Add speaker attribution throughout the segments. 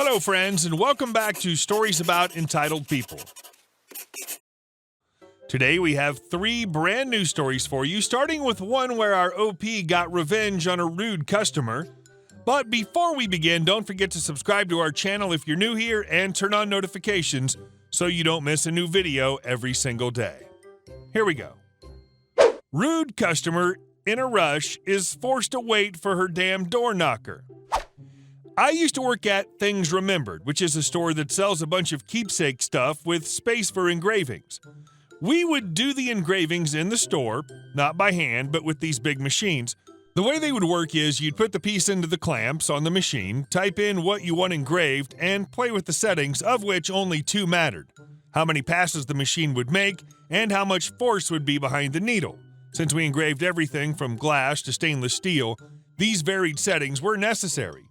Speaker 1: Hello, friends, and welcome back to Stories About Entitled People. Today we have 3 brand new stories for you, starting with one where our OP got revenge on a rude customer. But before we begin, don't forget to subscribe to our channel if you're new here and turn on notifications so you don't miss a new video every single day. Here we go. Rude customer in a rush is forced to wait for her damn door knocker. I used to work at Things Remembered, which is a store that sells a bunch of keepsake stuff with space for engravings. We would do the engravings in the store, not by hand, but with these big machines. The way they would work is you'd put the piece into the clamps on the machine, type in what you want engraved, and play with the settings, of which only 2 mattered: how many passes the machine would make, and how much force would be behind the needle. Since we engraved everything from glass to stainless steel, these varied settings were necessary.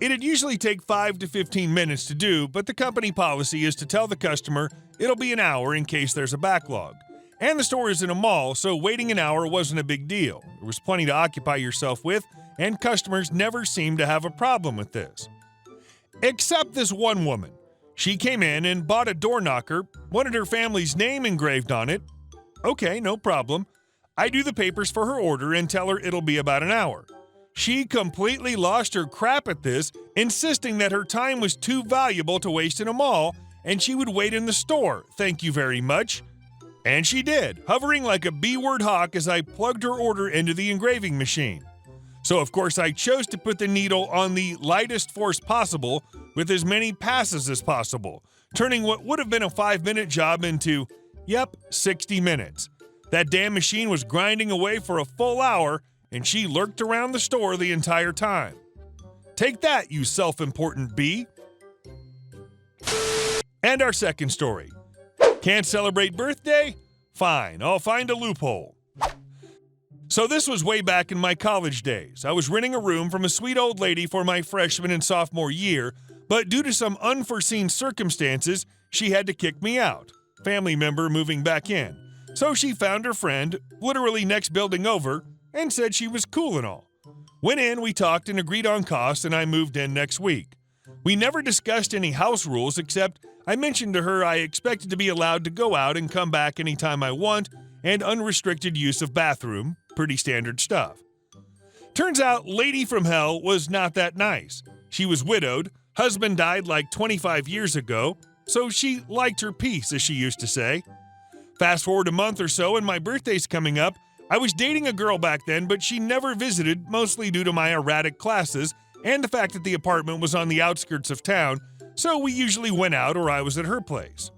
Speaker 1: It'd usually take 5 to 15 minutes to do, but the company policy is to tell the customer it'll be an hour in case there's a backlog. And the store is in a mall, so waiting an hour wasn't a big deal. There was plenty to occupy yourself with, and customers never seemed to have a problem with this. Except this one woman. She came in and bought a door knocker, wanted her family's name engraved on it. Okay, no problem. I do the papers for her order and tell her it'll be about an hour. She completely lost her crap at this, insisting that her time was too valuable to waste in a mall, and she would wait in the store, thank you very much. And she did, hovering like a B-word hawk as I plugged her order into the engraving machine. So of course I chose to put the needle on the lightest force possible with as many passes as possible, turning what would have been a 5-minute job into, 60 minutes. That damn machine was grinding away for a full hour, and she lurked around the store the entire time. Take that, you self-important bee. And our second story. Can't celebrate birthday? Fine, I'll find a loophole. So this was way back in my college days. I was renting a room from a sweet old lady for my freshman and sophomore year, but due to some unforeseen circumstances, she had to kick me out. Family member moving back in. So she found her friend, literally next building over, and said she was cool and all. Went in, we talked and agreed on costs, and I moved in next week. We never discussed any house rules except I mentioned to her I expected to be allowed to go out and come back anytime I want, and unrestricted use of bathroom, pretty standard stuff. Turns out Lady from Hell was not that nice. She was widowed, husband died like 25 years ago, so she liked her peace, as she used to say. Fast forward a month or so and my birthday's coming up. I was dating a girl back then, but she never visited, mostly due to my erratic classes and the fact that the apartment was on the outskirts of town, so we usually went out or I was at her place.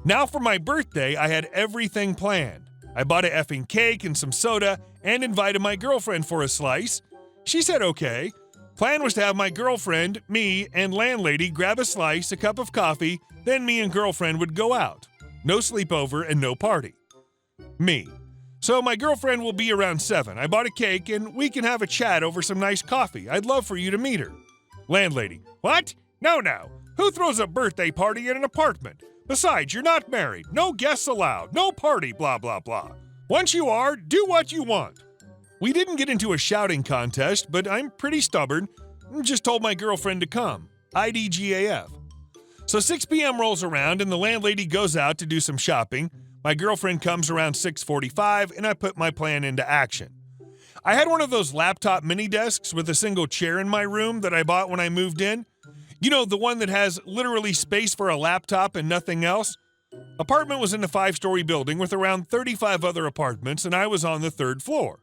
Speaker 1: Now for my birthday, I had everything planned. I bought a effing cake and some soda and invited my girlfriend for a slice. She said okay. Plan was to have my girlfriend, me, and landlady grab a slice, a cup of coffee, then me and girlfriend would go out. No sleepover and no party. Me. So my girlfriend will be around 7. I bought a cake and we can have a chat over some nice coffee. I'd love for you to meet her. Landlady. What? No. Who throws a birthday party in an apartment? Besides, you're not married. No guests allowed. No party, blah, blah, blah. Once you are, do what you want. We didn't get into a shouting contest, but I'm pretty stubborn. Just told my girlfriend to come. IDGAF. So 6 p.m. rolls around and the landlady goes out to do some shopping. My girlfriend comes around 6:45 and I put my plan into action. I had one of those laptop mini desks with a single chair in my room that I bought when I moved in. You know, the one that has literally space for a laptop and nothing else? Apartment was in a 5-story building with around 35 other apartments and I was on the 3rd floor.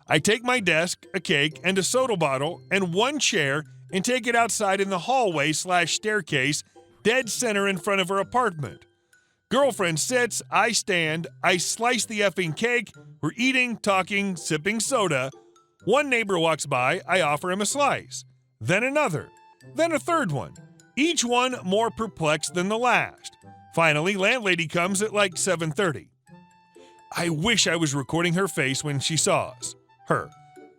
Speaker 1: I take my desk, a cake, and a soda bottle and one chair and take it outside in the hallway/staircase, dead center in front of her apartment. Girlfriend sits, I stand, I slice the effing cake, we're eating, talking, sipping soda. One neighbor walks by, I offer him a slice. Then another. Then a third one. Each one more perplexed than the last. Finally, landlady comes at like 7:30. I wish I was recording her face when she saw us. Her.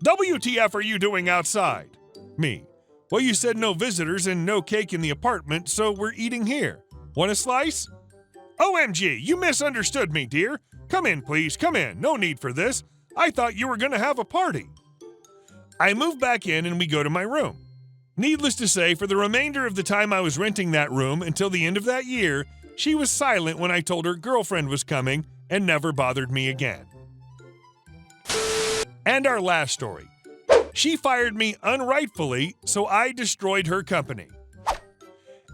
Speaker 1: WTF are you doing outside? Me. Well, you said no visitors and no cake in the apartment, so we're eating here. Want a slice? OMG, you misunderstood me, dear. Come in, please, come in. No need for this. I thought you were going to have a party. I move back in and we go to my room. Needless to say, for the remainder of the time I was renting that room until the end of that year, she was silent when I told her girlfriend was coming and never bothered me again. And our last story. She fired me unrightfully, so I destroyed her company.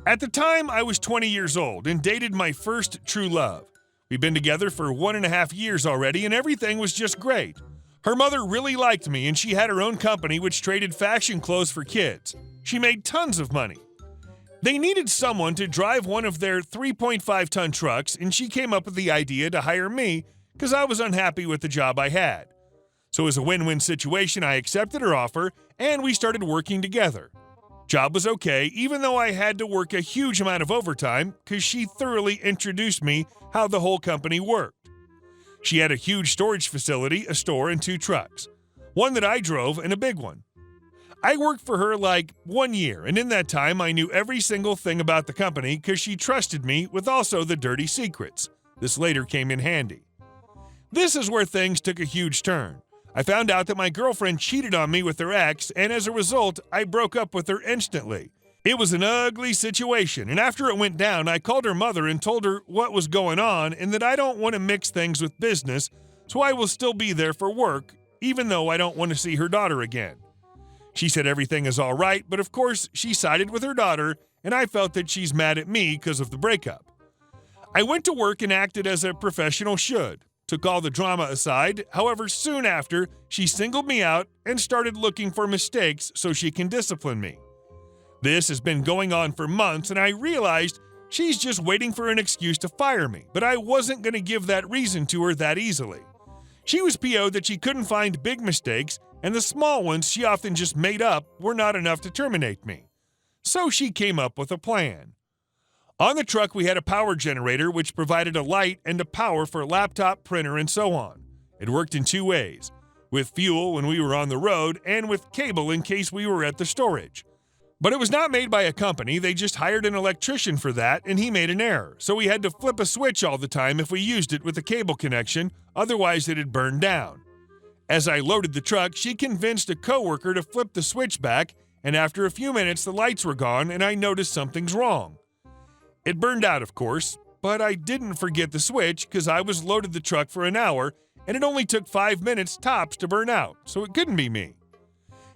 Speaker 1: At the time, I was 20 years old and dated my first true love. We'd been together for 1.5 years already, and everything was just great. Her mother really liked me, and she had her own company which traded fashion clothes for kids. She made tons of money. They needed someone to drive one of their 3.5-ton trucks, and she came up with the idea to hire me because I was unhappy with the job I had. So as a win-win situation, I accepted her offer, and we started working together. Job was okay, even though I had to work a huge amount of overtime because she thoroughly introduced me how the whole company worked. She had a huge storage facility, a store, and 2 trucks. One that I drove and a big one. I worked for her like 1 year, and in that time I knew every single thing about the company because she trusted me with also the dirty secrets. This later came in handy. This is where things took a huge turn. I found out that my girlfriend cheated on me with her ex, and as a result, I broke up with her instantly. It was an ugly situation, and after it went down, I called her mother and told her what was going on and that I don't want to mix things with business, so I will still be there for work, even though I don't want to see her daughter again. She said everything is all right, but of course, she sided with her daughter, and I felt that she's mad at me because of the breakup. I went to work and acted as a professional should. Took all the drama aside, however, soon after, she singled me out and started looking for mistakes so she can discipline me. This has been going on for months, and I realized she's just waiting for an excuse to fire me, but I wasn't going to give that reason to her that easily. She was PO'd that she couldn't find big mistakes, and the small ones she often just made up were not enough to terminate me. So she came up with a plan. On the truck, we had a power generator which provided a light and a power for a laptop, printer, and so on. It worked in 2 ways, with fuel when we were on the road and with cable in case we were at the storage. But it was not made by a company, they just hired an electrician for that and he made an error, so we had to flip a switch all the time if we used it with a cable connection, otherwise it'd burn down. As I loaded the truck, she convinced a coworker to flip the switch back, and after a few minutes the lights were gone and I noticed something's wrong. It burned out, of course, but I didn't forget the switch because I was loaded the truck for an hour and it only took 5 minutes tops to burn out, so it couldn't be me.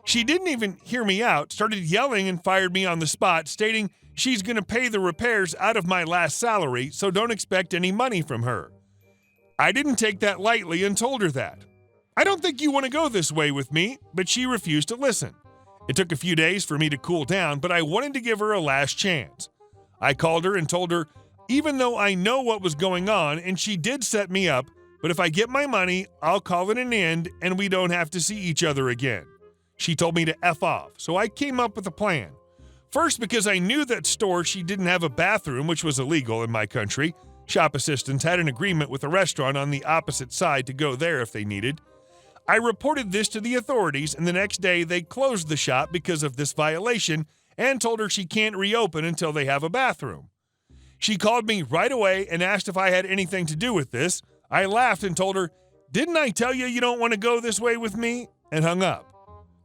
Speaker 1: She didn't even hear me out, started yelling and fired me on the spot, stating she's going to pay the repairs out of my last salary, so don't expect any money from her. I didn't take that lightly and told her that. I don't think you want to go this way with me, but she refused to listen. It took a few days for me to cool down, but I wanted to give her a last chance. I called her and told her, even though I know what was going on and she did set me up, but if I get my money, I'll call it an end and we don't have to see each other again. She told me to F off, so I came up with a plan. First, because I knew that store she didn't have a bathroom, which was illegal in my country. Shop assistants had an agreement with a restaurant on the opposite side to go there if they needed. I reported this to the authorities, and the next day they closed the shop because of this violation and told her she can't reopen until they have a bathroom. She called me right away and asked if I had anything to do with this. I laughed and told her, "Didn't I tell you don't want to go this way with me?" and hung up.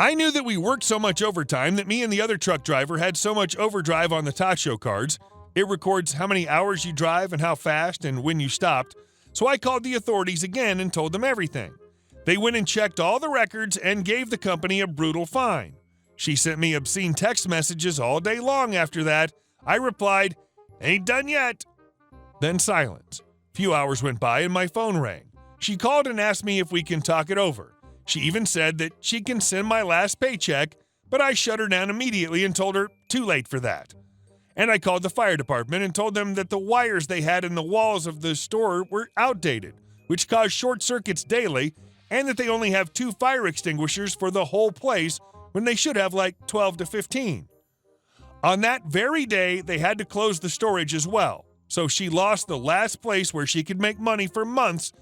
Speaker 1: I knew that we worked so much overtime that me and the other truck driver had so much overdrive on the Tacho cards. It records how many hours you drive and how fast and when you stopped. So I called the authorities again and told them everything. They went and checked all the records and gave the company a brutal fine. She sent me obscene text messages all day long after that. I replied, "Ain't done yet." Then silence. Few hours went by and my phone rang. She called and asked me if we can talk it over. She even said that she can send my last paycheck, but I shut her down immediately and told her too late for that. And I called the fire department and told them that the wires they had in the walls of the store were outdated, which caused short circuits daily, and that they only have 2 fire extinguishers for the whole place when they should have like 12 to 15. On that very day, they had to close the storage as well, so she lost the last place where she could make money for months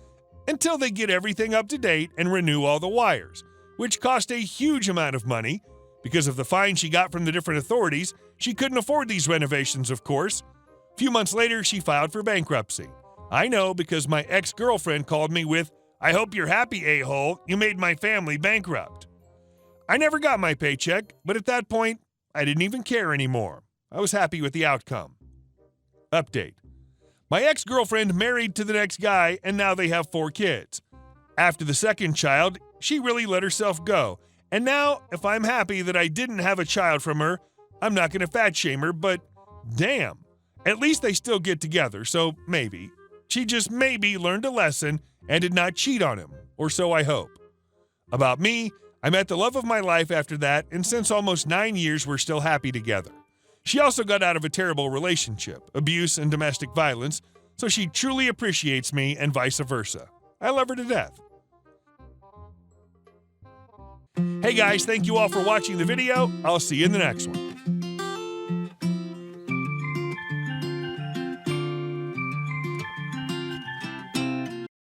Speaker 1: until they get everything up to date and renew all the wires, which cost a huge amount of money. Because of the fine she got from the different authorities, she couldn't afford these renovations, of course. A few months later, she filed for bankruptcy. I know because my ex-girlfriend called me with, "I hope you're happy, a-hole. You made my family bankrupt." I never got my paycheck, but at that point, I didn't even care anymore. I was happy with the outcome. Update. My ex-girlfriend married to the next guy, and now they have 4 kids. After the second child, she really let herself go. And now, if I'm happy that I didn't have a child from her, I'm not going to fat shame her, but damn. At least they still get together, so maybe. She just maybe learned a lesson and did not cheat on him, or so I hope. About me, I met the love of my life after that, and since almost 9 years, we're still happy together. She also got out of a terrible relationship, abuse and domestic violence, so she truly appreciates me and vice versa. I love her to death. Hey guys, thank you all for watching the video. I'll see you in the next one.